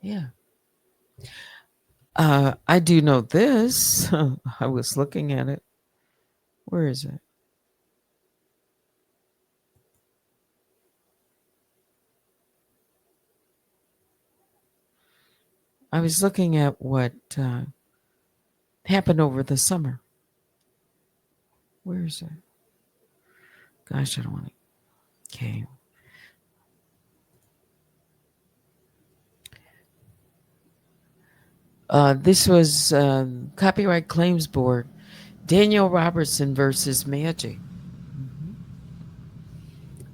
Yeah. I do know this. I was looking at it. Where is it? I was looking at what happened over the summer. Where is it? Gosh, I don't want to. Okay. This was Copyright Claims Board, Daniel Robertson versus Maggie.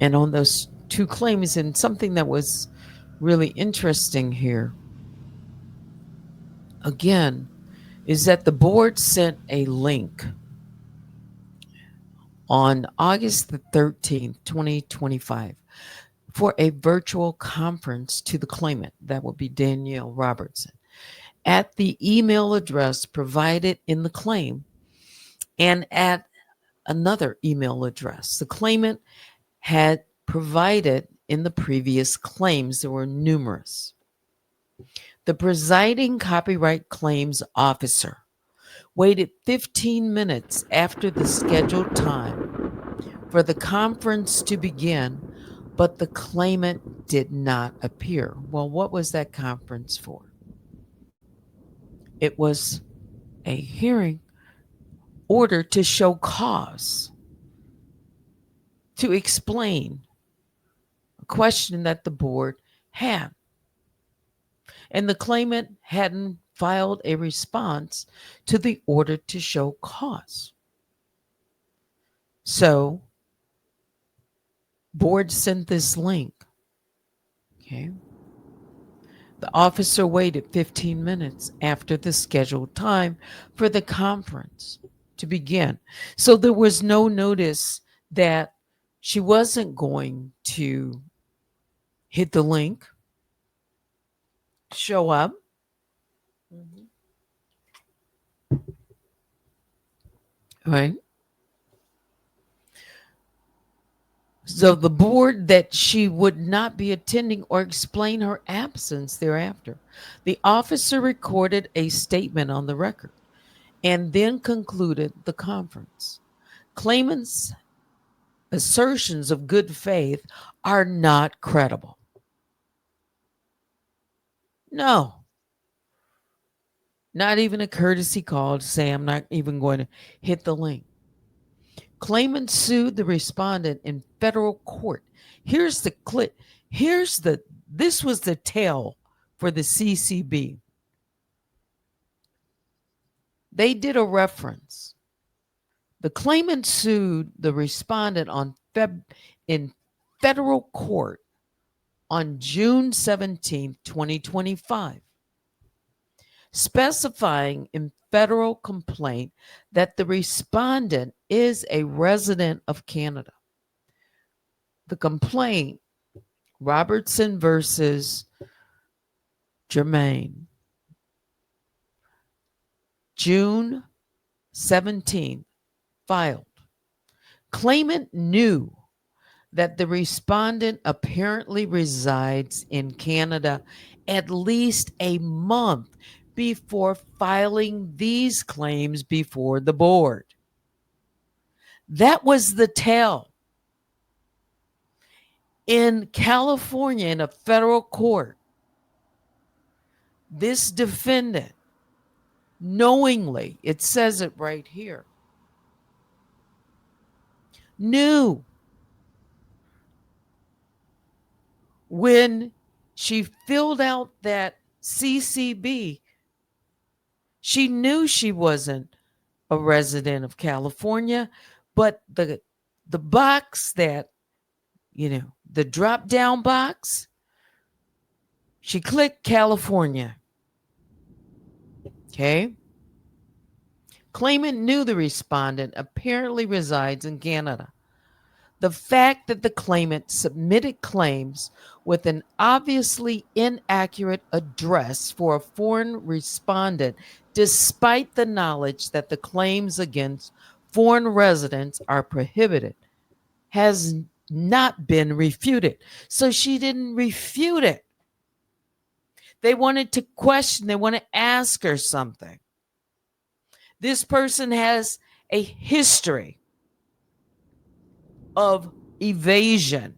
And on those two claims, and something that was really interesting here, again, is that the board sent a link on August the 13th, 2025, for a virtual conference to the claimant. That would be Danielle Robertson, at the email address provided in the claim and at another email address the claimant had provided in the previous claims. There were numerous. The presiding copyright claims officer waited 15 minutes after the scheduled time for the conference to begin, but the claimant did not appear. Well, what was that conference for? It was a hearing order to show cause, to explain a question that the board had. And the claimant hadn't filed a response to the order to show cause. So, board sent this link. Okay. The officer waited 15 minutes after the scheduled time for the conference to begin. So there was no notice that she wasn't going to hit the link, show up. Right. So the board that she would not be attending or explain her absence thereafter. The officer recorded a statement on the record and then concluded the conference. Claimants' assertions of good faith are not credible. No, not even a courtesy call to say I'm not even going to hit the link. Claimant sued the respondent in federal court. Here's the clip. This was the tale for the CCB. They did a reference. The claimant sued the respondent in federal court on June 17, 2025, specifying in federal complaint that the respondent is a resident of Canada. The complaint, Robertson versus Germain, June 17, filed. Claimant knew that the respondent apparently resides in Canada at least a month before filing these claims before the board. That was the tell. In California, in a federal court, this defendant knowingly, it says it right here, knew when she filled out that CCB, she knew she wasn't a resident of California, but the box that, the drop down box, she clicked California. Okay. Claimant knew the respondent apparently resides in Canada. The fact that the claimant submitted claims with an obviously inaccurate address for a foreign respondent, despite the knowledge that the claims against foreign residents are prohibited, has not been refuted. So she didn't refute it. They wanted to question, they want to ask her something. This person has a history of evasion.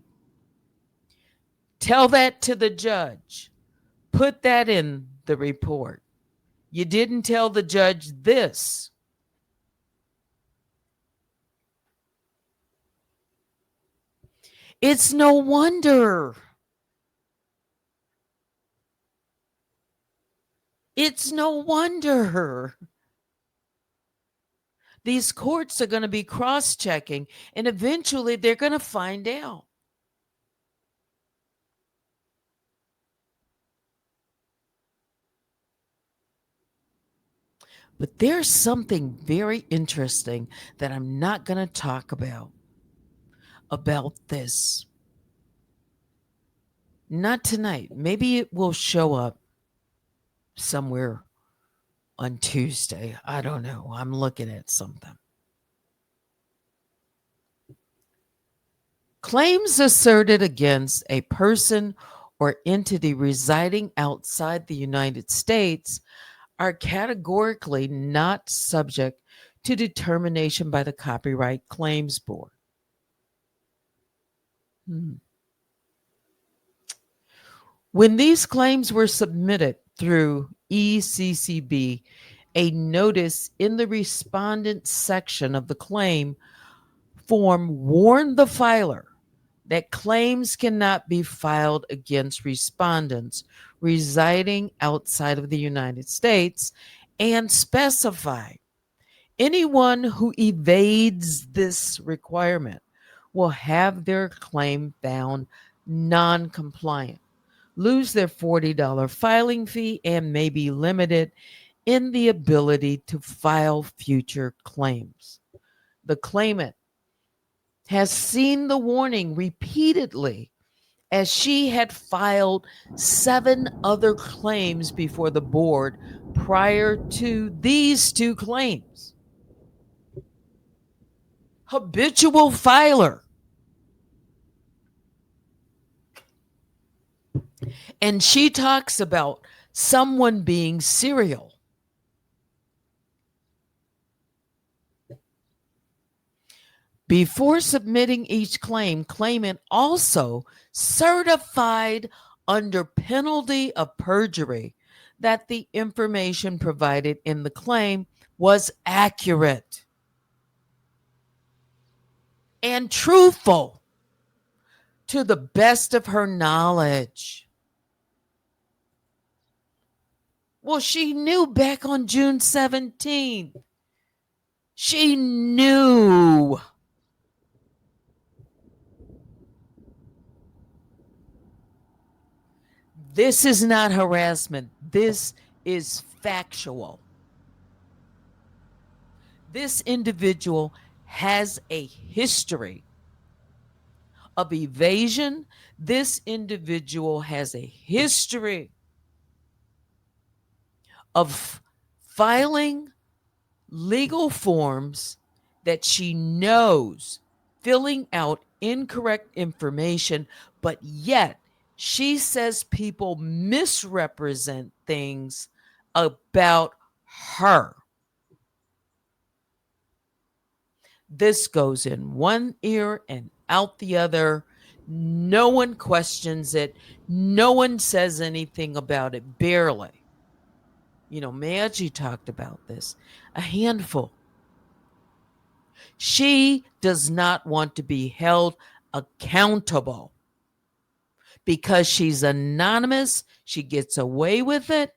Tell that to the judge. Put that in the report. You didn't tell the judge this. It's no wonder. It's no wonder. These courts are going to be cross-checking, and eventually they're going to find out. But there's something very interesting that I'm not going to talk about this. Not tonight. Maybe it will show up somewhere on Tuesday. I don't know. I'm looking at something. Claims asserted against a person or entity residing outside the United States are categorically not subject to determination by the Copyright Claims Board. When these claims were submitted through ECCB, a notice in the respondent section of the claim form warned the filer that claims cannot be filed against respondents residing outside of the United States and specified anyone who evades this requirement will have their claim found non-compliant, lose their $40 filing fee, and may be limited in the ability to file future claims. The claimant has seen the warning repeatedly, as she had filed 7 other claims before the board prior to these 2 claims. Habitual filer. And she talks about someone being serial. Before submitting each claim, claimant also certified under penalty of perjury that the information provided in the claim was accurate and truthful to the best of her knowledge. Well, she knew back on June 17th. She knew. This is not harassment. This is factual. This individual has a history of evasion. This individual has a history of filing legal forms that she knows, filling out incorrect information, but yet she says people misrepresent things about her. This goes in one ear and out the other. No one questions it. No one says anything about it, barely. Maggie talked about this. A handful. She does not want to be held accountable because she's anonymous. She gets away with it.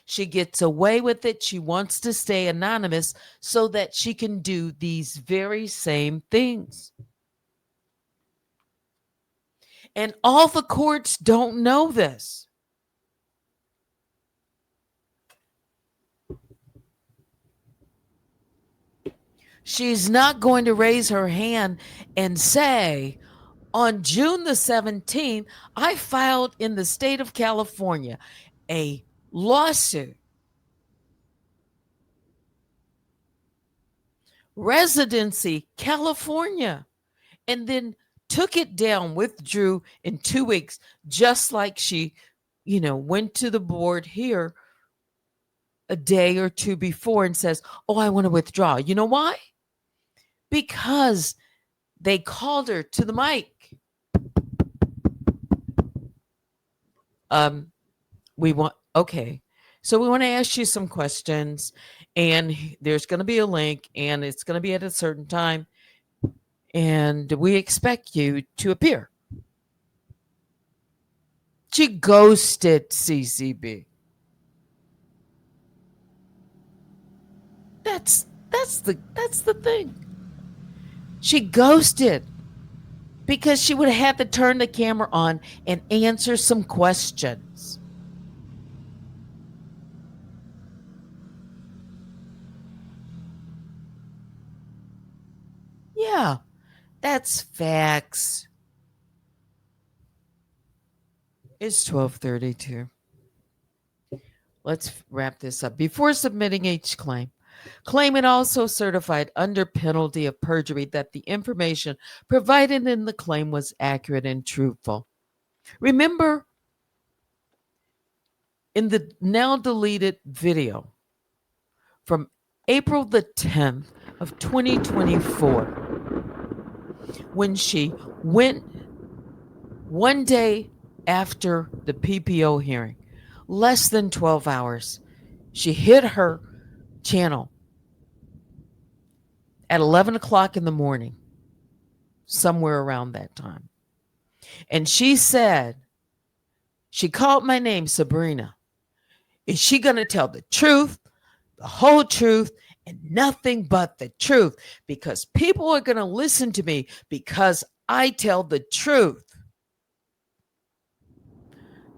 She gets away with it. She wants to stay anonymous so that she can do these very same things. And all the courts don't know this. She's not going to raise her hand and say, on June the 17th, I filed in the state of California a lawsuit. Residency, California. And then took it down, withdrew in 2 weeks, just like she, went to the board here a day or two before and says, "Oh, I want to withdraw." You know why? Because they called her to the mic. We want, okay. So we want to ask you some questions, and there's going to be a link, and it's going to be at a certain time, and we expect you to appear. She ghosted CCB. That's the thing. She ghosted because she would have had to turn the camera on and answer some questions. Yeah, that's facts. It's 12:32. Let's wrap this up. Before submitting each claim, claimant also certified under penalty of perjury that the information provided in the claim was accurate and truthful. Remember, in the now deleted video from April the 10th of 2024, when she went one day after the PPO hearing, less than 12 hours, she hit her channel at 11 o'clock in the morning, somewhere around that time. And she said, she called my name Sabrina. Is she going to tell the truth, the whole truth, and nothing but the truth? Because people are going to listen to me because I tell the truth.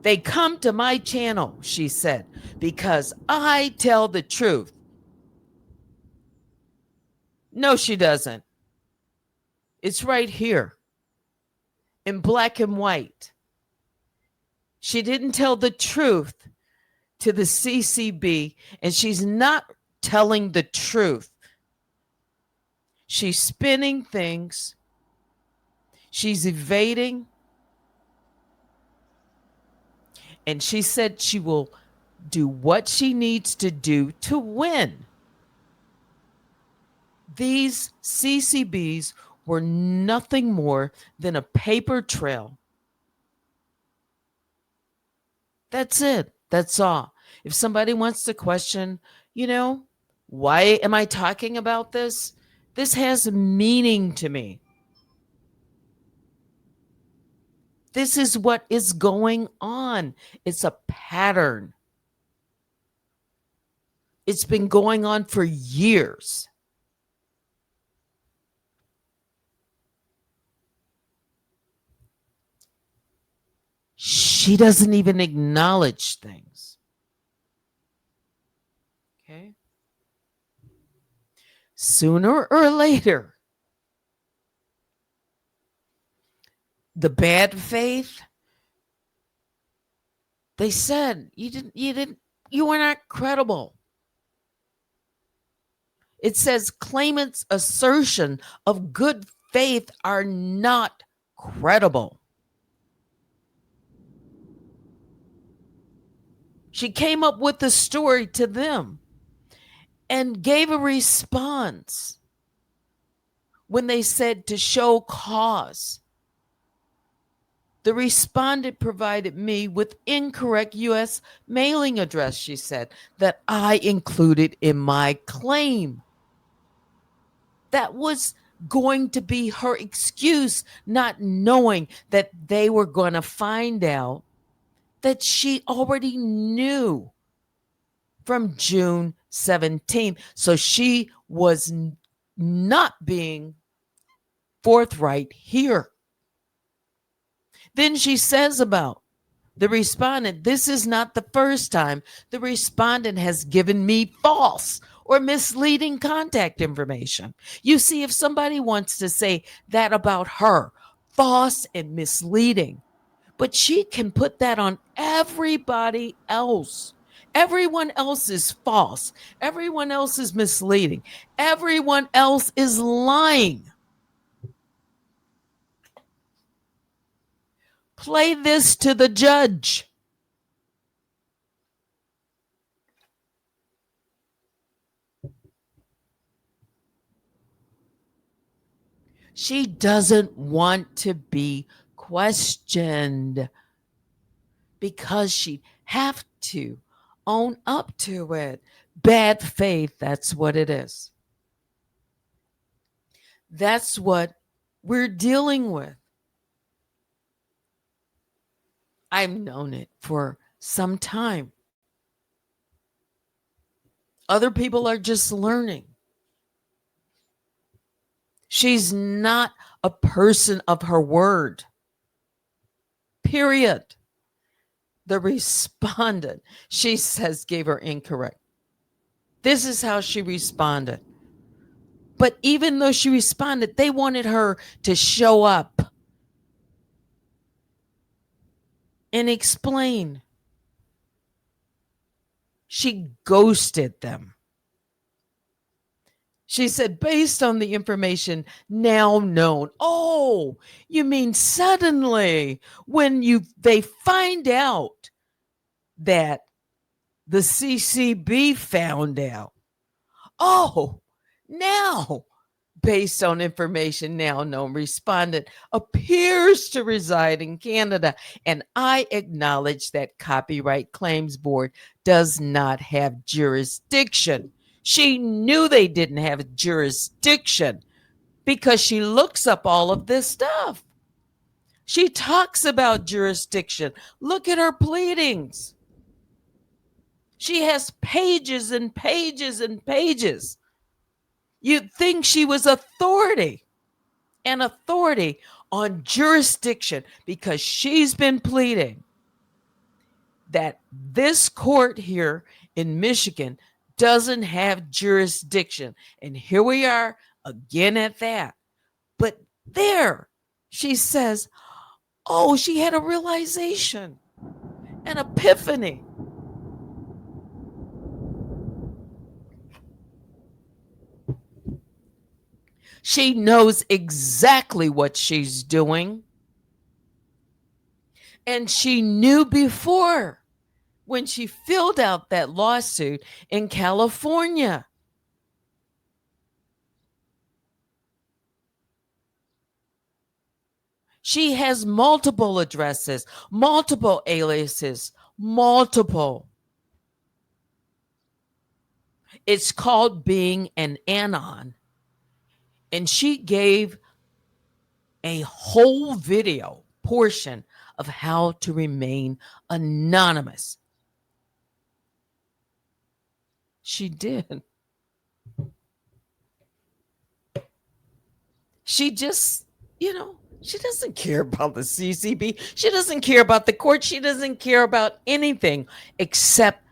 They come to my channel, she said, because I tell the truth. No, she doesn't. It's right here in black and white. She didn't tell the truth to the CCB, and she's not telling the truth. She's spinning things. She's evading. And she said she will do what she needs to do to win. These CCBs were nothing more than a paper trail. That's it. That's all. If somebody wants to question, why am I talking about this? This has meaning to me. This is what is going on. It's a pattern. It's been going on for years. She doesn't even acknowledge things. Okay. Sooner or later, the bad faith, they said you were not credible. It says claimants' assertion of good faith are not credible. She came up with the story to them and gave a response when they said to show cause. The respondent provided me with incorrect U.S. mailing address, she said, that I included in my claim. That was going to be her excuse, not knowing that they were going to find out that she already knew from June 17th. So she was not being forthright here. Then she says about the respondent, this is not the first time the respondent has given me false or misleading contact information. You see, if somebody wants to say that about her, false and misleading, but she can put that on everybody else. Everyone else is false. Everyone else is misleading. Everyone else is lying. Play this to the judge. She doesn't want to be questioned because she'd have to own up to it. Bad faith, that's what it is. That's what we're dealing with. I've known it for some time. Other people are just learning. She's not a person of her word. Period. The respondent, she says, gave her incorrect. This is how she responded. But even though she responded, they wanted her to show up and explain. She ghosted them. She said, based on the information now known. Oh, you mean suddenly when they find out that the CCB found out. Oh, now, based on information now known, respondent appears to reside in Canada, and I acknowledge that Copyright Claims Board does not have jurisdiction. She knew they didn't have jurisdiction because she looks up all of this stuff. She talks about jurisdiction. Look at her pleadings. She has pages and pages and pages. You'd think she was an authority on jurisdiction, because she's been pleading that this court here in Michigan doesn't have jurisdiction. And here we are again at that. But there, she says, oh, she had a realization, an epiphany. She knows exactly what she's doing. And she knew before when she filled out that lawsuit in California. She has multiple addresses, multiple aliases, multiple. It's called being an anon. And she gave a whole video portion of how to remain anonymous. She did. She just, she doesn't care about the CCB. She doesn't care about the court. She doesn't care about anything except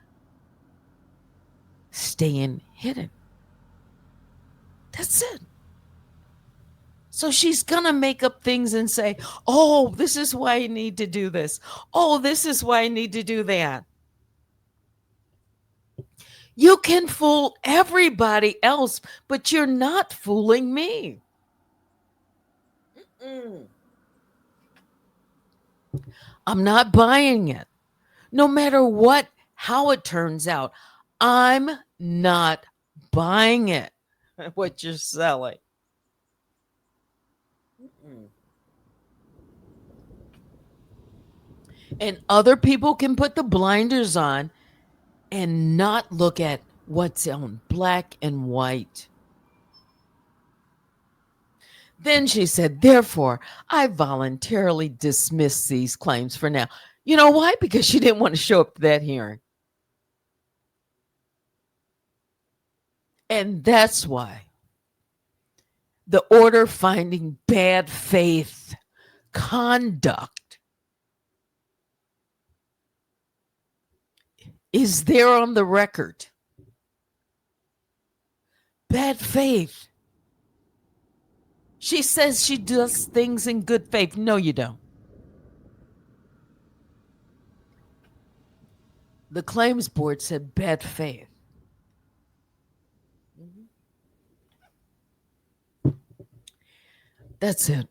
staying hidden. That's it. So she's going to make up things and say, oh, this is why I need to do this. Oh, this is why I need to do that. You can fool everybody else, but you're not fooling me. I'm not buying it. No matter how it turns out, I'm not buying it, what you're selling. And other people can put the blinders on and not look at what's on black and white. Then she said, therefore, I voluntarily dismiss these claims for now. You know why? Because she didn't want to show up to that hearing. And that's why the order finding bad faith conduct is there on the record. Bad faith. She says she does things in good faith. No, you don't. The claims board said bad faith. That's it.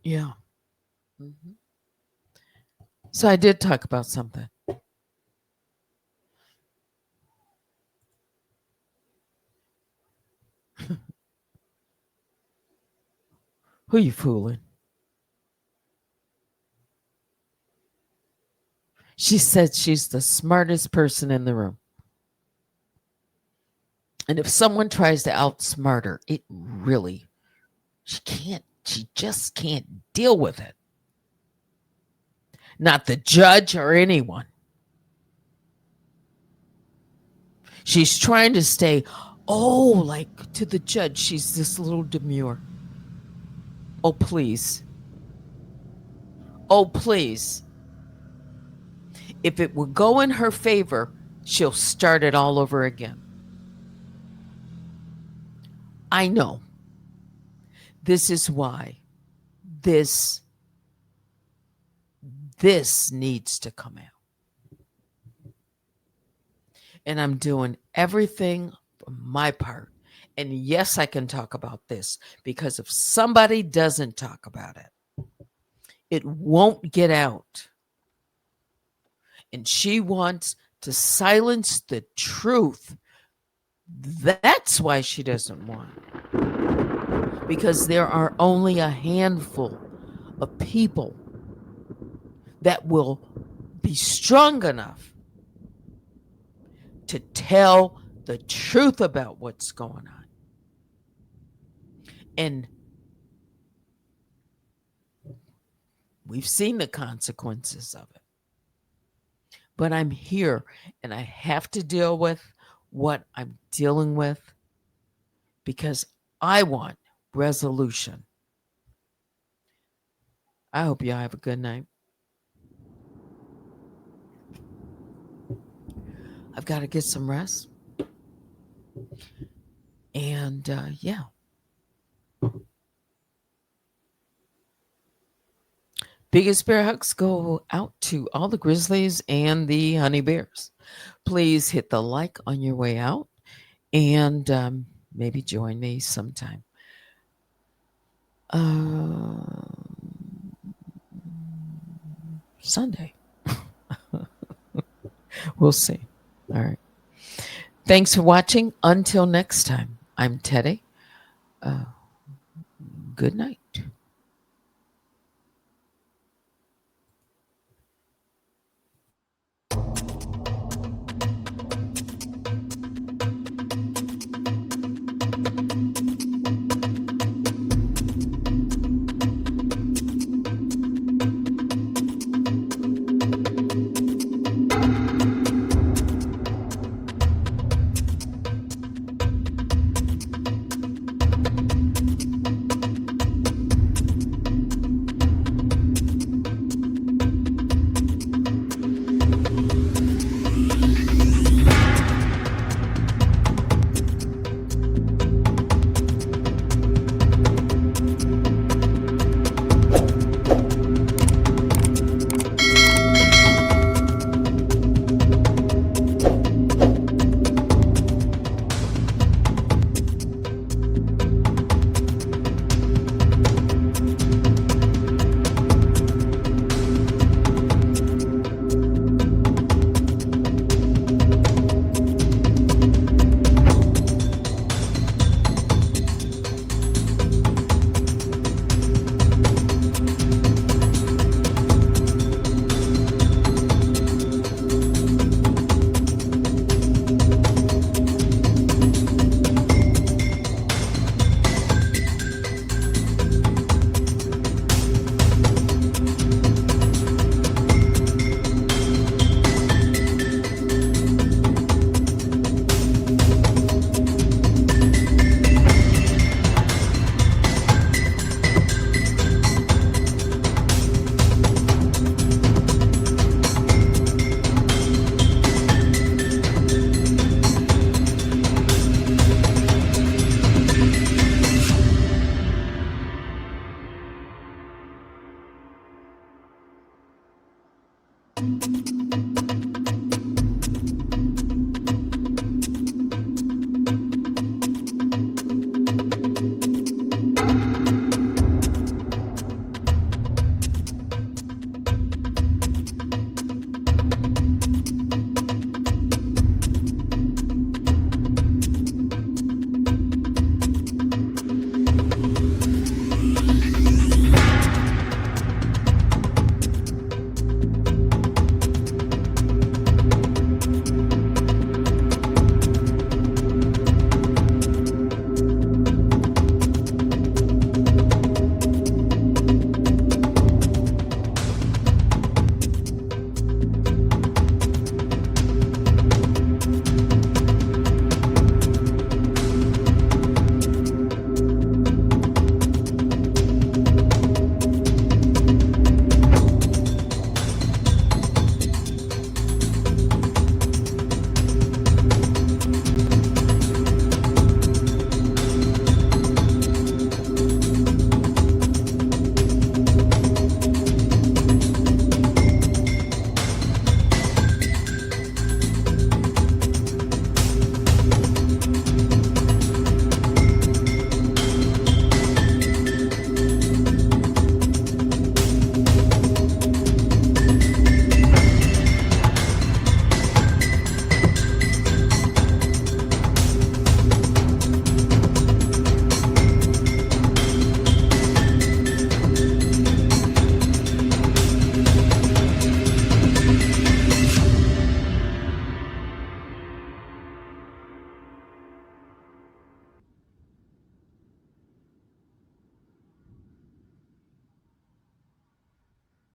Yeah. Mhm. So I did talk about something. Who you fooling? She said she's the smartest person in the room. And if someone tries to outsmart her, she just can't deal with it. Not the judge or anyone. She's trying to stay, like to the judge, she's this little demure. Oh, please. Oh, please. If it would go in her favor, she'll start it all over again. I know. This is why this needs to come out. And I'm doing everything from my part. And yes, I can talk about this because if somebody doesn't talk about it, it won't get out. And she wants to silence the truth. That's why she doesn't want it. Because there are only a handful of people that will be strong enough to tell the truth about what's going on. And we've seen the consequences of it. But I'm here and I have to deal with what I'm dealing with because I want resolution. I hope y'all have a good night. I've got to get some rest. And yeah. Biggest bear hugs go out to all the grizzlies and the honey bears. Please hit the like on your way out and maybe join me sometime. Sunday. We'll see. All right. Thanks for watching. Until next time, I'm Teddy. Good night.